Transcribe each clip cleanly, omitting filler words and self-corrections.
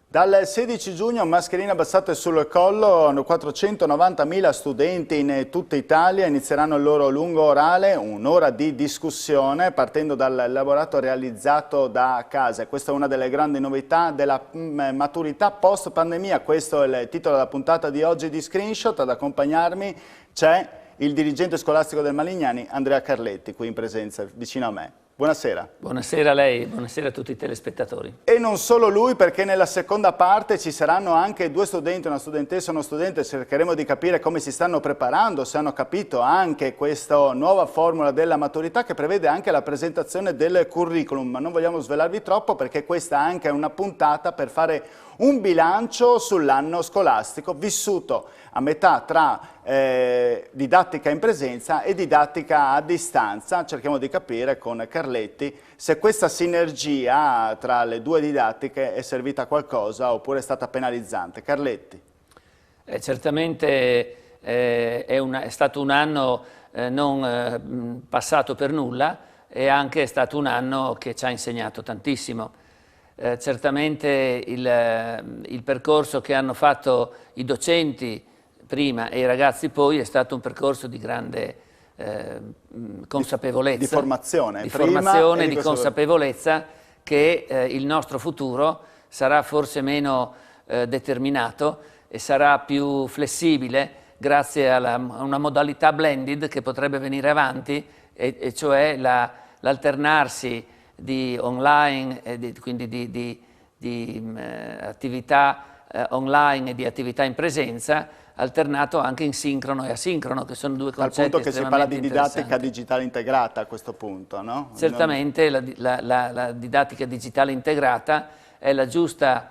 Dal 16 giugno mascherine abbassate sul collo, 490.000 studenti in tutta Italia inizieranno il loro lungo orale, un'ora di discussione partendo dal elaborato realizzato da casa. Questa è una delle grandi novità della maturità post pandemia, questo è il titolo della puntata di oggi di Screenshot. Ad accompagnarmi c'è il dirigente scolastico del Malignani, Andrea Carletti, qui in presenza vicino a me. Buonasera. Buonasera a lei, buonasera a tutti i telespettatori. E non solo lui, perché nella seconda parte ci saranno anche due studenti, una studentessa e uno studente. Cercheremo di capire come si stanno preparando, se hanno capito anche questa nuova formula della maturità che prevede anche la presentazione del curriculum. Ma non vogliamo svelarvi troppo perché questa anche è una puntata per fare un bilancio sull'anno scolastico vissuto a metà tra didattica in presenza e didattica a distanza. Cerchiamo di capire con Carletti se questa sinergia tra le due didattiche è servita a qualcosa oppure è stata penalizzante. Carletti. Certamente è stato un anno non passato per nulla, e anche è stato un anno che ci ha insegnato tantissimo. Certamente il percorso che hanno fatto i docenti prima e i ragazzi poi è stato un percorso di grande consapevolezza, di formazione, di consapevolezza che il nostro futuro sarà forse meno determinato e sarà più flessibile grazie a una modalità blended che potrebbe venire avanti, e cioè l'alternarsi di online, quindi di attività online e di attività in presenza, alternato anche in sincrono e asincrono, che sono due concetti. Al punto che si parla di didattica digitale integrata a questo punto, no? Certamente la didattica digitale integrata è la giusta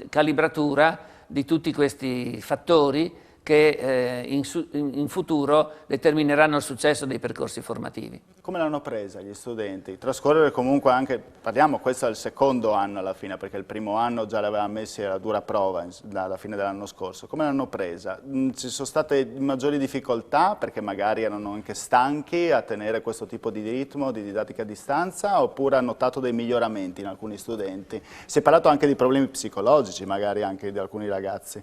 calibratura di tutti questi fattori che in futuro determineranno il successo dei percorsi formativi. Come l'hanno presa gli studenti? Trascorrere comunque anche, parliamo, questo è il secondo anno alla fine, perché il primo anno già l'aveva messi alla dura prova alla fine dell'anno scorso. Come l'hanno presa? Ci sono state maggiori difficoltà perché magari erano anche stanchi a tenere questo tipo di ritmo di didattica a distanza, oppure hanno notato dei miglioramenti in alcuni studenti? Si è parlato anche di problemi psicologici magari anche di alcuni ragazzi.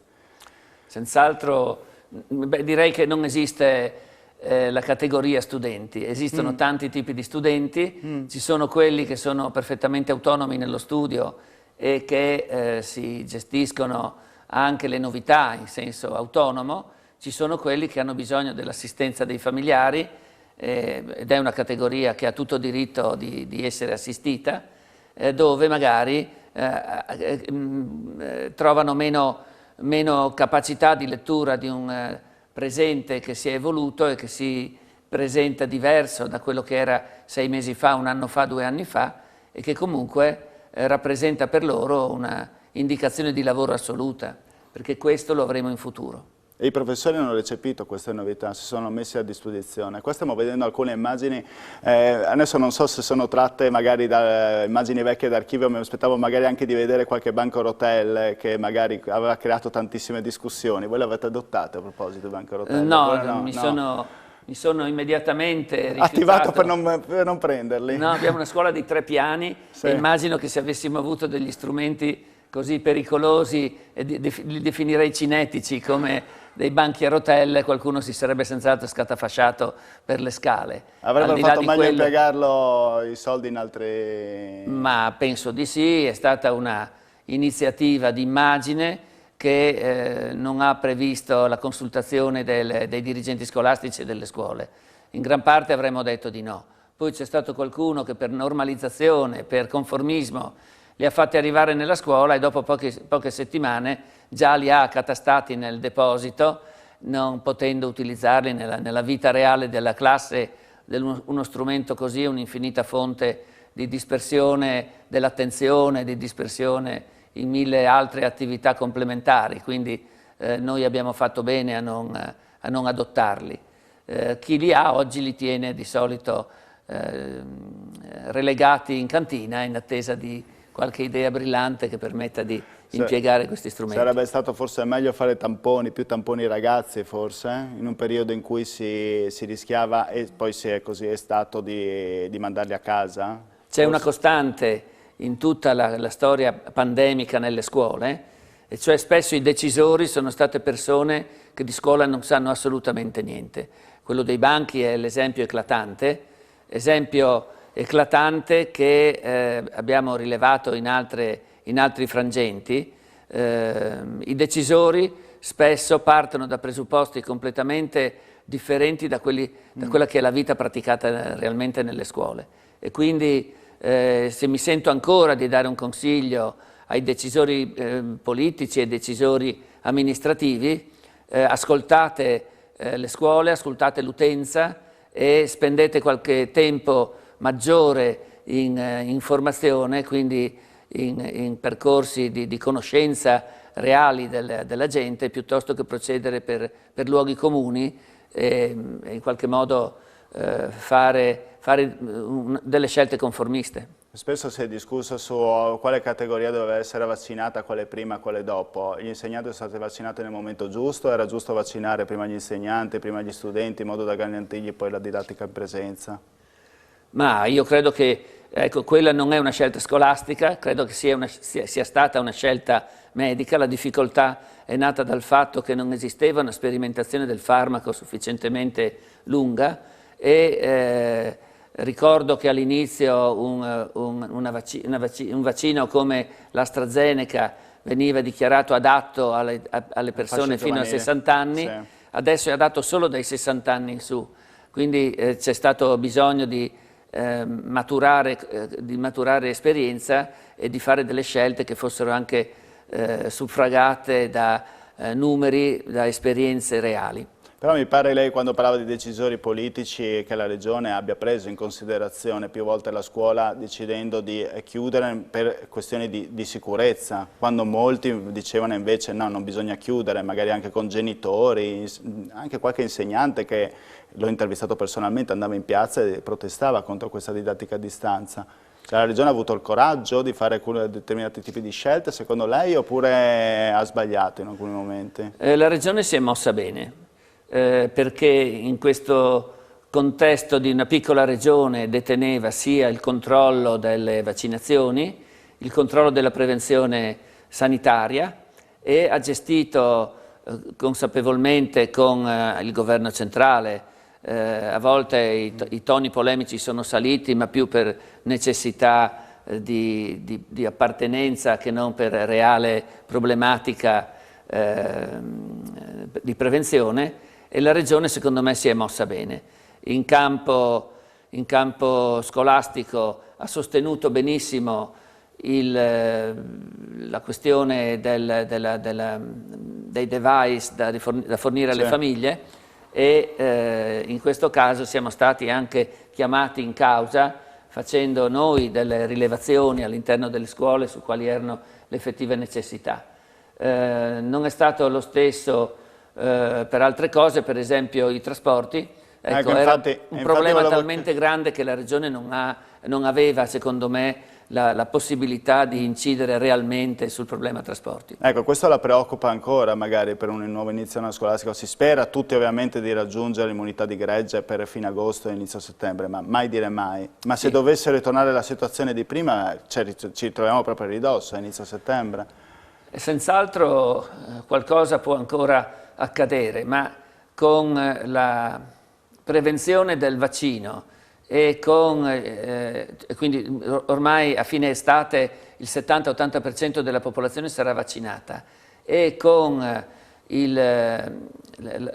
Senz'altro, direi che non esiste la categoria studenti, esistono tanti tipi di studenti, ci sono quelli che sono perfettamente autonomi nello studio e che si gestiscono anche le novità in senso autonomo, ci sono quelli che hanno bisogno dell'assistenza dei familiari ed è una categoria che ha tutto diritto di essere assistita, dove magari trovano meno capacità di lettura di un presente che si è evoluto e che si presenta diverso da quello che era 6 mesi fa, un anno fa, 2 anni fa, e che comunque rappresenta per loro una indicazione di lavoro assoluta, perché questo lo avremo in futuro. E i professori hanno recepito queste novità, si sono messi a disposizione. Qua stiamo vedendo alcune immagini, adesso non so se sono tratte magari da immagini vecchie d'archivio, mi aspettavo magari anche di vedere qualche banco a rotelle che magari aveva creato tantissime discussioni. Voi l'avete adottate a proposito di banco a rotelle? No, mi sono immediatamente rifiutato. Attivato per non prenderli? No, abbiamo una scuola di 3 piani e immagino che se avessimo avuto degli strumenti così pericolosi, li definirei cinetici, come dei banchi a rotelle, qualcuno si sarebbe senz'altro scatafasciato per le scale. Avrebbero fatto meglio impiegarlo i soldi in altri... Ma penso di sì, è stata una iniziativa di immagine che non ha previsto la consultazione dei dirigenti scolastici e delle scuole. In gran parte avremmo detto di no. Poi c'è stato qualcuno che per normalizzazione, per conformismo, li ha fatti arrivare nella scuola e dopo poche settimane già li ha accatastati nel deposito, non potendo utilizzarli nella vita reale della classe. Uno strumento così è un'infinita fonte di dispersione dell'attenzione, di dispersione in 1000 altre attività complementari, quindi noi abbiamo fatto bene a non adottarli. Chi li ha oggi li tiene di solito relegati in cantina in attesa di qualche idea brillante che permetta di impiegare questi strumenti. Sarebbe stato forse meglio fare tamponi, più tamponi ai ragazzi forse, in un periodo in cui si rischiava, e poi se è così è stato, di mandarli a casa? C'è una costante in tutta la storia pandemica nelle scuole, e cioè spesso i decisori sono state persone che di scuola non sanno assolutamente niente. Quello dei banchi è l'esempio eclatante che abbiamo rilevato in altri frangenti. I decisori spesso partono da presupposti completamente differenti da quella che è la vita praticata realmente nelle scuole. E quindi se mi sento ancora di dare un consiglio ai decisori politici e decisori amministrativi, ascoltate le scuole, ascoltate l'utenza e spendete qualche tempo maggiore in formazione, quindi in percorsi di conoscenza reali della gente, piuttosto che procedere per luoghi comuni e in qualche modo fare delle scelte conformiste. Spesso si è discusso su quale categoria doveva essere vaccinata, quale prima, quale dopo. Gli insegnanti sono stati vaccinati nel momento giusto? Era giusto vaccinare prima gli insegnanti, prima gli studenti, in modo da garantirgli poi la didattica in presenza? Ma io credo che quella non è una scelta scolastica, credo che sia stata una scelta medica. La difficoltà è nata dal fatto che non esisteva una sperimentazione del farmaco sufficientemente lunga e ricordo che all'inizio un vaccino come l'AstraZeneca veniva dichiarato adatto alle persone fino a 60 anni, sì. Adesso è adatto solo dai 60 anni in su, quindi c'è stato bisogno di maturare esperienza e di fare delle scelte che fossero anche suffragate da numeri, da esperienze reali. Però mi pare lei, quando parlava di decisori politici, che la Regione abbia preso in considerazione più volte la scuola decidendo di chiudere per questioni di sicurezza, quando molti dicevano invece no, non bisogna chiudere, magari anche con genitori, anche qualche insegnante che l'ho intervistato personalmente, andava in piazza e protestava contro questa didattica a distanza. Cioè, la Regione ha avuto il coraggio di fare determinati tipi di scelte, secondo lei, oppure ha sbagliato in alcuni momenti? La Regione si è mossa bene. Perché in questo contesto di una piccola regione deteneva sia il controllo delle vaccinazioni, il controllo della prevenzione sanitaria e ha gestito consapevolmente con il governo centrale. A volte i toni polemici sono saliti, ma più per necessità di appartenenza che non per reale problematica di prevenzione. E la Regione secondo me si è mossa bene. In campo scolastico ha sostenuto benissimo la questione dei device da fornire alle famiglie e in questo caso siamo stati anche chiamati in causa facendo noi delle rilevazioni all'interno delle scuole su quali erano le effettive necessità. Non è stato lo stesso per altre cose, per esempio i trasporti. Ecco, era un problema talmente grande che la Regione non aveva, secondo me, la possibilità di incidere realmente sul problema trasporti. Ecco, questo la preoccupa ancora magari per un nuovo inizio anno scolastico? Si spera tutti ovviamente di raggiungere l'immunità di gregge per fine agosto e inizio settembre, ma mai dire mai. Ma se dovesse ritornare la situazione di prima, ci troviamo proprio a ridosso, a inizio settembre. Senz'altro qualcosa può ancora accadere, ma con la prevenzione del vaccino e quindi ormai a fine estate il 70-80% della popolazione sarà vaccinata e con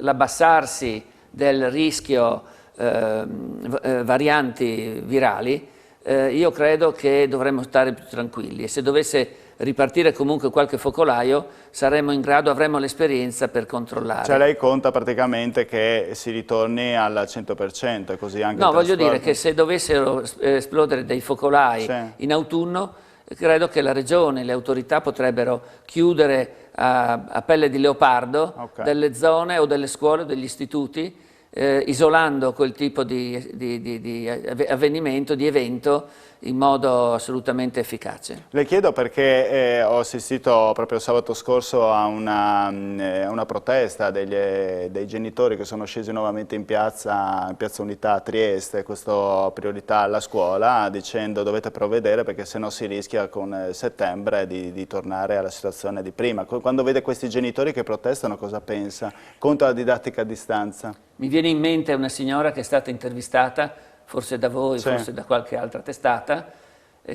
l'abbassarsi del rischio varianti virali, io credo che dovremmo stare più tranquilli e se dovesse ripartire comunque qualche focolaio saremo in grado, avremo l'esperienza per controllare. Cioè lei conta praticamente che si ritorni al 100% e così anche. No, voglio dire che se dovessero esplodere dei focolai in autunno, credo che la Regione e le autorità potrebbero chiudere a pelle di leopardo delle zone o delle scuole o degli istituti, isolando quel tipo di avvenimento, di evento in modo assolutamente efficace. Le chiedo perché ho assistito proprio sabato scorso a una protesta dei genitori che sono scesi nuovamente in piazza Unità a Trieste, questa priorità alla scuola, dicendo dovete provvedere perché sennò si rischia con settembre di tornare alla situazione di prima. Quando vede questi genitori che protestano, cosa pensa? Contro la didattica a distanza? Mi viene in mente una signora che è stata intervistata, forse da voi, Sì. forse da qualche altra testata,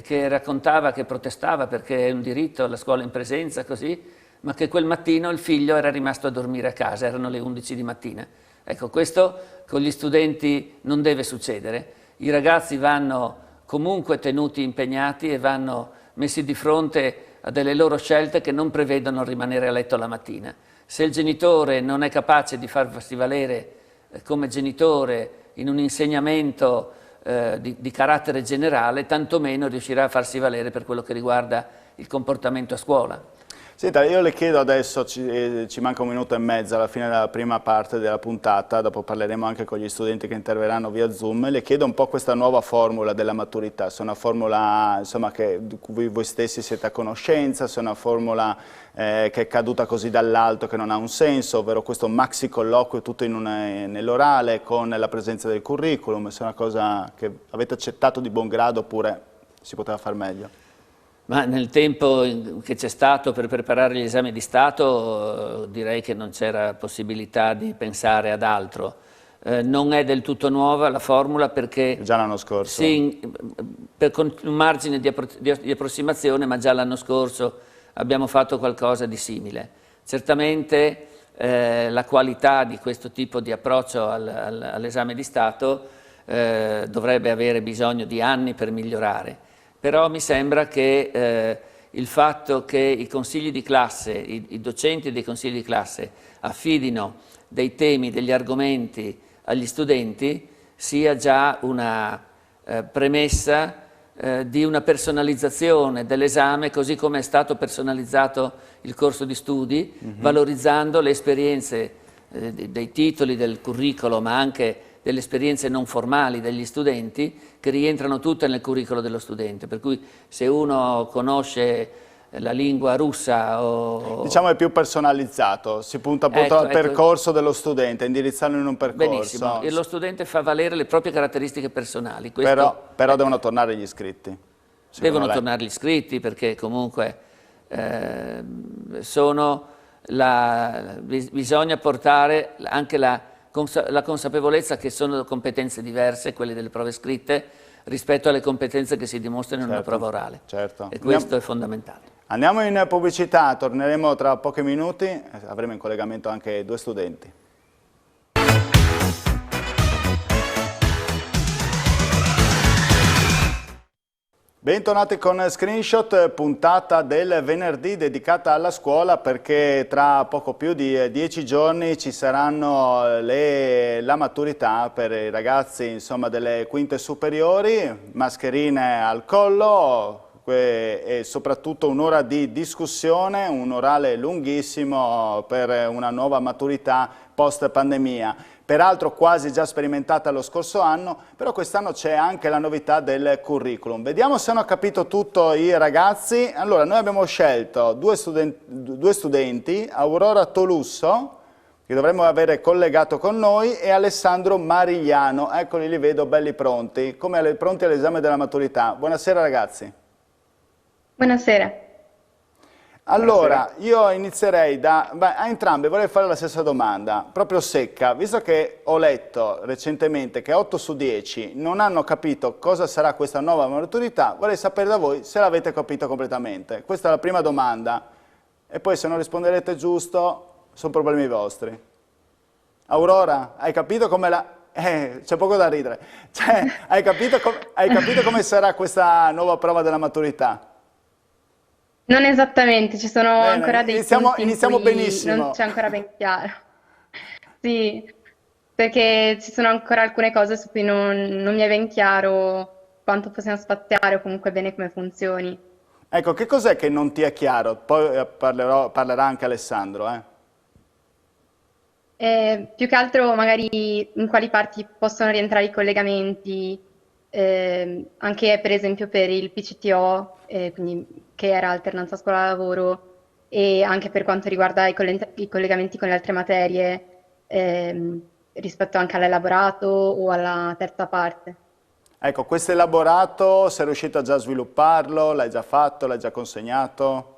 che raccontava che protestava perché è un diritto alla scuola in presenza, così, ma che quel mattino il figlio era rimasto a dormire a casa, erano le 11 di mattina. Ecco, questo con gli studenti non deve succedere. I ragazzi vanno comunque tenuti impegnati e vanno messi di fronte a delle loro scelte che non prevedono rimanere a letto la mattina. Se il genitore non è capace di farsi valere come genitore in un insegnamento di carattere generale, tantomeno riuscirà a farsi valere per quello che riguarda il comportamento a scuola. Senta, io le chiedo adesso, ci manca 1 minuto e mezzo alla fine della prima parte della puntata, dopo parleremo anche con gli studenti che interverranno via Zoom, le chiedo un po' questa nuova formula della maturità, se è una formula insomma, di cui voi stessi siete a conoscenza, se è una formula che è caduta così dall'alto che non ha un senso, ovvero questo maxi colloquio tutto nell'orale con la presenza del curriculum, se è una cosa che avete accettato di buon grado oppure si poteva far meglio? Ma nel tempo che c'è stato per preparare gli esami di Stato direi che non c'era possibilità di pensare ad altro. Non è del tutto nuova la formula perché... Già l'anno scorso. Sì, con un margine di approssimazione, ma già l'anno scorso abbiamo fatto qualcosa di simile. Certamente la qualità di questo tipo di approccio all'esame di Stato dovrebbe avere bisogno di anni per migliorare. Però mi sembra che il fatto che i consigli di classe, i docenti dei consigli di classe affidino dei temi, degli argomenti agli studenti sia già una premessa di una personalizzazione dell'esame così come è stato personalizzato il corso di studi, valorizzando le esperienze dei titoli del curriculum, ma anche delle esperienze non formali degli studenti che rientrano tutte nel curriculum dello studente, per cui se uno conosce la lingua russa o... Diciamo è più personalizzato, si punta appunto al percorso dello studente, indirizzarlo in un percorso. Benissimo, e lo studente fa valere le proprie caratteristiche personali. Però devono tornare gli iscritti. Devono tornare gli iscritti perché comunque bisogna portare anche la consapevolezza che sono competenze diverse, quelle delle prove scritte, rispetto alle competenze che si dimostrano in una prova orale. Certo. E questo è fondamentale. Andiamo in pubblicità, torneremo tra pochi minuti, avremo in collegamento anche 2 studenti. Bentornati con Screenshot, puntata del venerdì dedicata alla scuola perché tra poco più di 10 giorni ci saranno la maturità per i ragazzi insomma, delle quinte superiori, mascherine al collo e soprattutto un'ora di discussione, un orale lunghissimo per una nuova maturità post pandemia. Peraltro quasi già sperimentata lo scorso anno, però quest'anno c'è anche la novità del curriculum. Vediamo se hanno capito tutto i ragazzi. Allora, noi abbiamo scelto due studenti, Aurora Tolusso, che dovremmo avere collegato con noi, e Alessandro Marigliano. Eccoli, li vedo belli pronti, pronti all'esame della maturità. Buonasera ragazzi. Buonasera. Allora, io inizierei a entrambi vorrei fare la stessa domanda, proprio secca, visto che ho letto recentemente che 8 su 10 non hanno capito cosa sarà questa nuova maturità, vorrei sapere da voi se l'avete capito completamente. Questa è la prima domanda e poi se non risponderete giusto sono problemi vostri. Aurora, hai capito come la... c'è poco da ridere. Cioè, hai capito come sarà questa nuova prova della maturità? Non esattamente, ci sono ancora dei punti iniziamo in cui benissimo. non c'è ancora ben chiaro. Sì, perché ci sono ancora alcune cose su cui non mi è ben chiaro quanto possiamo spaziare o comunque bene come funzioni. Ecco, che cos'è che non ti è chiaro? Poi parlerà anche Alessandro. Più che altro magari in quali parti possono rientrare i collegamenti anche per esempio per il PCTO, quindi che era alternanza scuola-lavoro, e anche per quanto riguarda i collegamenti con le altre materie, rispetto anche all'elaborato o alla terza parte. Ecco, questo elaborato, sei riuscito a già svilupparlo? L'hai già fatto? L'hai già consegnato?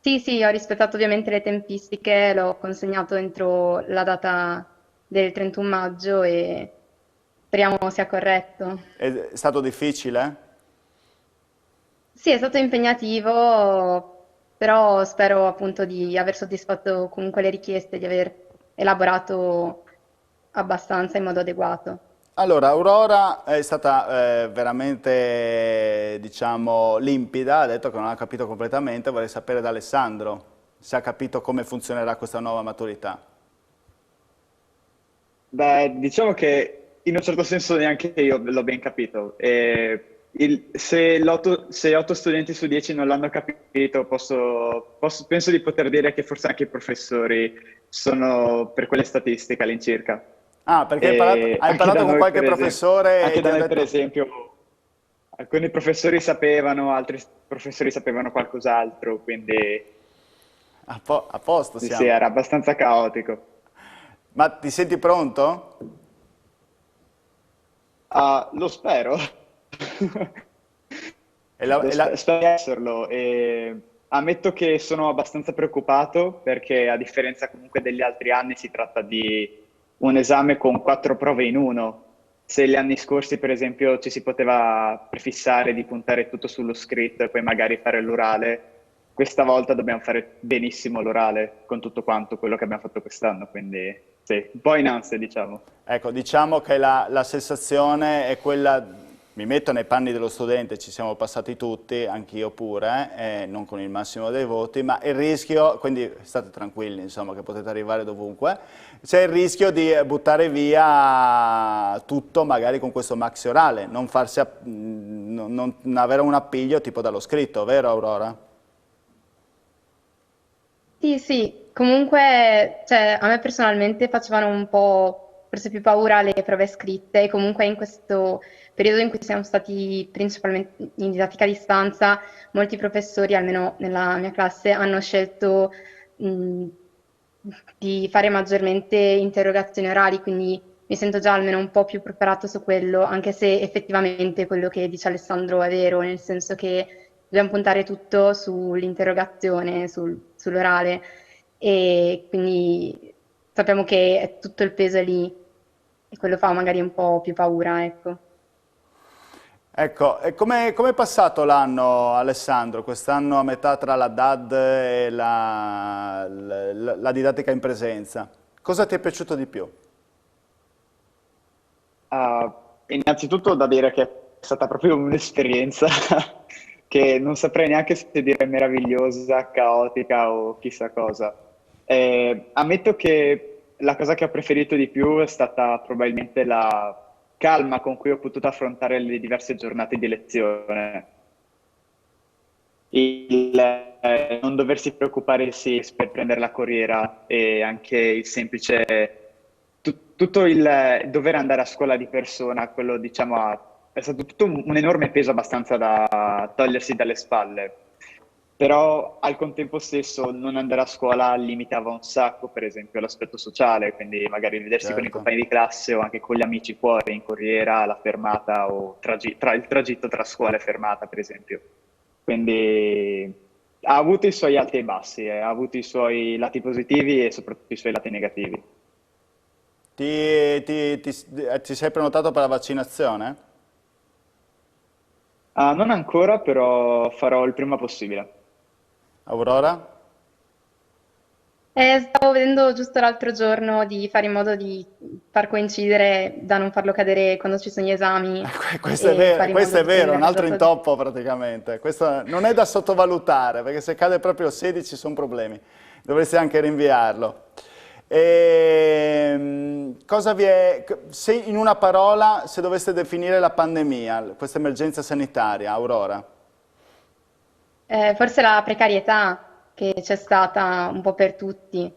Sì, sì, ho rispettato ovviamente le tempistiche, l'ho consegnato entro la data del 31 maggio e speriamo sia corretto. È stato difficile? Sì, è stato impegnativo, però spero appunto di aver soddisfatto comunque le richieste, di aver elaborato abbastanza in modo adeguato. Allora, Aurora è stata veramente, diciamo, limpida, ha detto che non ha capito completamente, vorrei sapere da Alessandro se ha capito come funzionerà questa nuova maturità. Beh, diciamo che in un certo senso neanche io l'ho ben capito. Se 8 studenti su 10 non l'hanno capito, penso di poter dire che forse anche i professori sono per quelle statistiche all'incirca. Ah, perché E hai parlato con qualche professore e anche ti da ha noi, per detto... esempio, alcuni professori sapevano, altri professori sapevano qualcos'altro, quindi A posto sì, sì, siamo. era abbastanza caotico. Ma ti senti pronto? Ah, lo spero. E la- e la- Spero di esserlo. E ammetto che sono abbastanza preoccupato perché a differenza comunque degli altri anni si tratta di un esame con 4 prove in uno. Se gli anni scorsi, per esempio, ci si poteva prefissare di puntare tutto sullo scritto e poi magari fare l'orale, questa volta dobbiamo fare benissimo l'orale con tutto quanto quello che abbiamo fatto quest'anno, quindi sì, un po' in ansia, diciamo. Ecco, diciamo che la sensazione è quella, mi metto nei panni dello studente, ci siamo passati tutti, anch'io pure, non con il massimo dei voti, ma il rischio, quindi state tranquilli, insomma, che potete arrivare dovunque, c'è il rischio di buttare via tutto magari con questo maxi orale, non farsi, non avere un appiglio tipo dallo scritto, vero Aurora? Sì, sì, comunque, cioè, a me personalmente facevano un po' forse più paura le prove scritte, e comunque in questo periodo in cui siamo stati principalmente in didattica a distanza, molti professori, almeno nella mia classe, hanno scelto mh, di fare maggiormente interrogazioni orali, quindi mi sento già almeno un po' più preparato su quello, anche se effettivamente quello che dice Alessandro è vero, nel senso che dobbiamo puntare tutto sull'interrogazione, sull'orale, e quindi sappiamo che tutto il peso è lì e quello fa magari un po' più paura, ecco. Ecco, e com'è passato l'anno, Alessandro? Quest'anno a metà tra la DAD e la didattica in presenza. Cosa ti è piaciuto di più? Ah, innanzitutto da dire che è stata proprio un'esperienza che non saprei neanche se dire meravigliosa, caotica o chissà cosa. Ammetto che la cosa che ho preferito di più è stata probabilmente la calma con cui ho potuto affrontare le diverse giornate di lezione. Non doversi preoccupare sì, per prendere la corriera e anche il semplice, tutto il dover andare a scuola di persona, quello diciamo è stato tutto un enorme peso abbastanza da togliersi dalle spalle. Però al contempo stesso non andare a scuola limitava un sacco, per esempio, l'aspetto sociale, quindi magari vedersi con i Certo. compagni di classe o anche con gli amici fuori in corriera, alla fermata o il tragitto tra scuola e fermata, per esempio. Quindi ha avuto i suoi alti e bassi, ha avuto i suoi lati positivi e soprattutto i suoi lati negativi. Ti sei prenotato per la vaccinazione? Ah, non ancora, però farò il prima possibile. Aurora? Stavo vedendo giusto l'altro giorno di fare in modo di far coincidere, da non farlo cadere quando ci sono gli esami, e fare in modo Questo è di vero, un prendere la altro data. intoppo praticamente. Questo non è da sottovalutare, perché se cade proprio il 16 sono problemi. Dovresti anche rinviarlo. Cosa vi è, se in una parola, se doveste definire la pandemia, questa emergenza sanitaria, Aurora? Forse la precarietà che c'è stata un po' per tutti,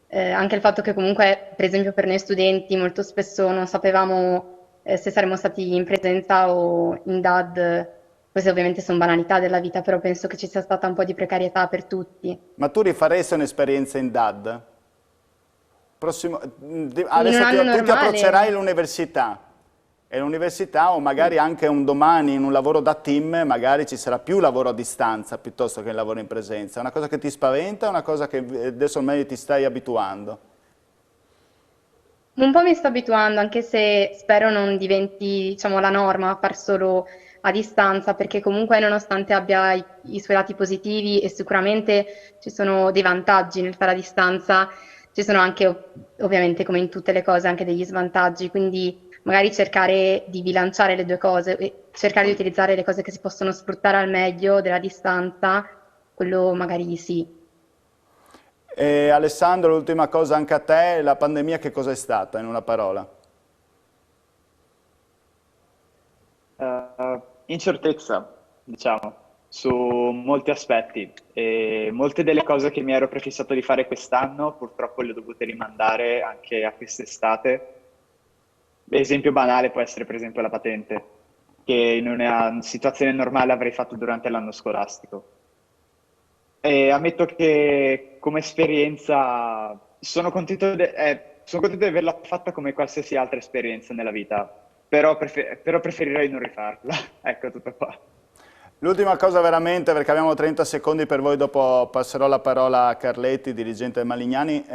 anche il fatto che comunque, per esempio per noi studenti, molto spesso non sapevamo se saremmo stati in presenza o in DAD. Queste ovviamente sono banalità della vita, però penso che ci sia stata un po' di precarietà per tutti. Ma tu rifaresti un'esperienza in DAD? Adesso In un anno tu ti normale? approccerai all'università. E l'università o magari anche un domani in un lavoro da team, magari ci sarà più lavoro a distanza piuttosto che il lavoro in presenza. È una cosa che ti spaventa o una cosa che adesso ormai ti stai abituando? Un po' mi sto abituando, anche se spero non diventi, diciamo, la norma far solo a distanza, perché comunque nonostante abbia i suoi lati positivi e sicuramente ci sono dei vantaggi nel fare a distanza, ci sono anche ovviamente come in tutte le cose anche degli svantaggi, quindi magari cercare di bilanciare le due cose e cercare di utilizzare le cose che si possono sfruttare al meglio della distanza, quello magari sì. E Alessandro, l'ultima cosa anche a te, la pandemia che cosa è stata in una parola? Incertezza, diciamo, su molti aspetti. E molte delle cose che mi ero prefissato di fare quest'anno purtroppo le ho dovute rimandare anche a quest'estate. Esempio banale può essere per esempio la patente, che in una situazione normale avrei fatto durante l'anno scolastico. E ammetto che come esperienza sono contento di averla fatta come qualsiasi altra esperienza nella vita, però preferirei non rifarla. Ecco, tutto qua. L'ultima cosa veramente, perché abbiamo 30 secondi per voi, dopo passerò la parola a Carletti, dirigente del Malignani.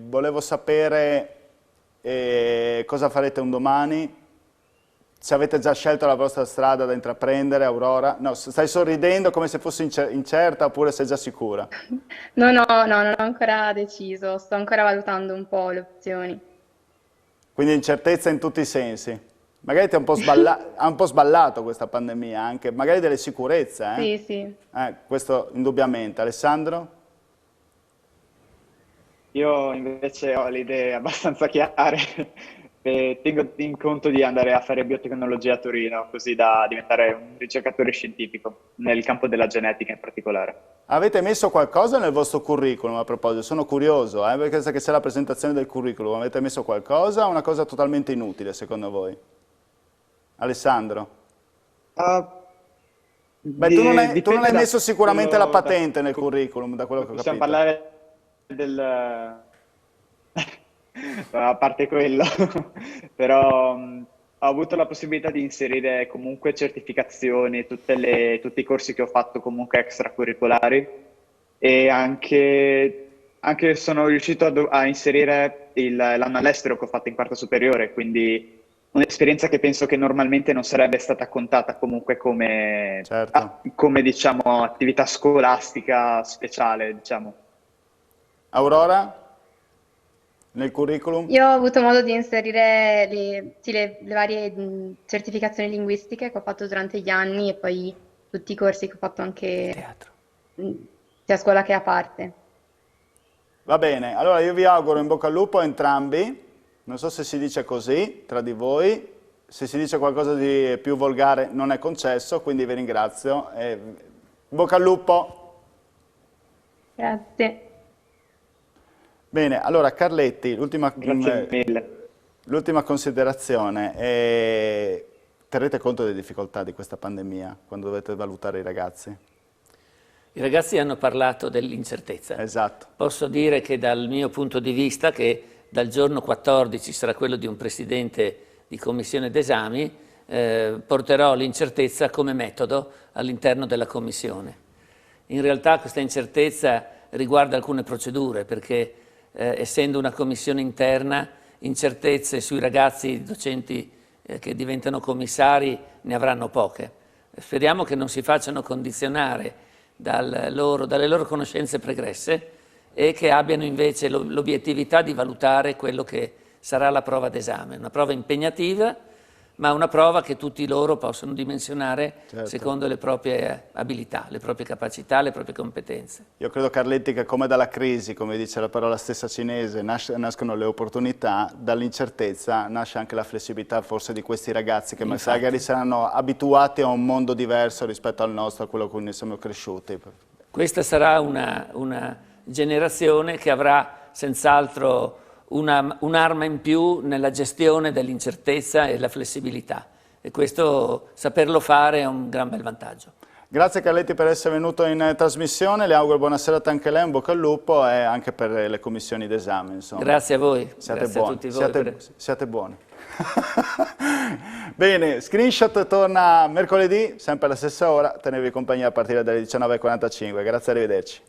Volevo sapere cosa farete un domani, se avete già scelto la vostra strada da intraprendere, Aurora. No, stai sorridendo come se fossi incerta oppure sei già sicura? No, no, no, non ho ancora deciso, sto ancora valutando un po' le opzioni. Quindi incertezza in tutti i sensi. Magari ti ha un po' sballato questa pandemia, anche magari delle sicurezze, Sì, sì. questo indubbiamente. Alessandro? Io invece ho le idee abbastanza chiare e tengo in conto di andare a fare biotecnologia a Torino, così da diventare un ricercatore scientifico, nel campo della genetica in particolare. Avete messo qualcosa nel vostro curriculum a proposito? Sono curioso, perché sa che c'è la presentazione del curriculum. Avete messo qualcosa o una cosa totalmente inutile secondo voi? Alessandro? Beh, tu non hai messo sicuramente la patente nel curriculum, da quello che ho capito. Possiamo parlare del... a parte quello, però ho avuto la possibilità di inserire comunque certificazioni, tutti i corsi che ho fatto comunque extracurricolari e anche sono riuscito a inserire l'anno all'estero che ho fatto in quarta superiore, quindi un'esperienza che penso che normalmente non sarebbe stata contata comunque come, Certo. come diciamo, attività scolastica speciale, diciamo. Aurora? Nel curriculum? Io ho avuto modo di inserire le varie certificazioni linguistiche che ho fatto durante gli anni e poi tutti i corsi che ho fatto anche Teatro. sia a scuola che a parte. Va bene, allora io vi auguro in bocca al lupo a entrambi. Non so se si dice così tra di voi, se si dice qualcosa di più volgare non è concesso, quindi vi ringrazio. In bocca al lupo! Grazie. Bene, allora Carletti, l'ultima Grazie mille. considerazione. Terrete conto delle difficoltà di questa pandemia quando dovete valutare i ragazzi? I ragazzi hanno parlato dell'incertezza. Esatto. Posso dire che dal mio punto di vista, che dal giorno 14 sarà quello di un presidente di commissione d'esami, porterò l'incertezza come metodo all'interno della commissione. In realtà questa incertezza riguarda alcune procedure, perché essendo una commissione interna, incertezze sui ragazzi docenti che diventano commissari ne avranno poche. Speriamo che non si facciano condizionare dalle loro conoscenze pregresse e che abbiano invece l'obiettività di valutare quello che sarà la prova d'esame. Una prova impegnativa, ma una prova che tutti loro possono dimensionare secondo le proprie abilità, le proprie capacità, le proprie competenze. Io credo, Carletti, che come dalla crisi, come dice la parola stessa cinese, nascono le opportunità, dall'incertezza nasce anche la flessibilità forse di questi ragazzi che magari saranno abituati a un mondo diverso rispetto al nostro, a quello con cui siamo cresciuti. Questa sarà una generazione che avrà senz'altro un'arma in più nella gestione dell'incertezza e la flessibilità, e questo saperlo fare è un gran bel vantaggio. Grazie Carletti per essere venuto in trasmissione, le auguro buona serata anche a lei, un bocca al lupo e anche per le commissioni d'esame. Grazie a voi, siate grazie buoni. a tutti voi. Siate buoni. Bene, Screenshot torna mercoledì, sempre alla stessa ora, tenevi compagnia a partire dalle 19:45. Grazie, arrivederci.